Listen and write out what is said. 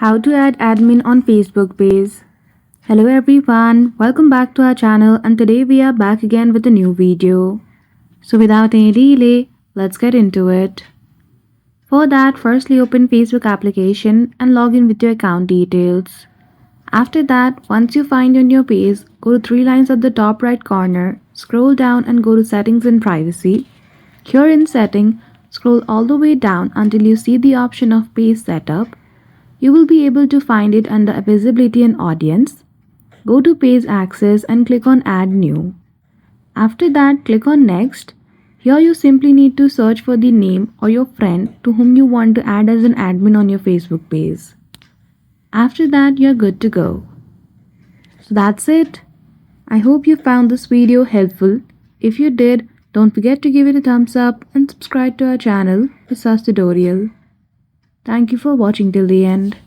How to add admin on Facebook page. Hello everyone, welcome back to our channel and today we are back again with a new video. So without any delay, let's get into it. For that, firstly open Facebook application and log in with your account details. After that, once you find on your page, go to three lines at the top right corner, scroll down and go to settings and privacy. Here in setting, scroll all the way down until you see the option of page setup. You will be able to find it under visibility and audience. Go to page access and click on add new. After that, click on next. Here you simply need to search for the name or your friend to whom you want to add as an admin on your Facebook page. After that, you're good to go. So that's it. I hope you found this video helpful. If you did, don't forget to give it a thumbs up and subscribe to our channel for such tutorial. Thank you for watching till the end.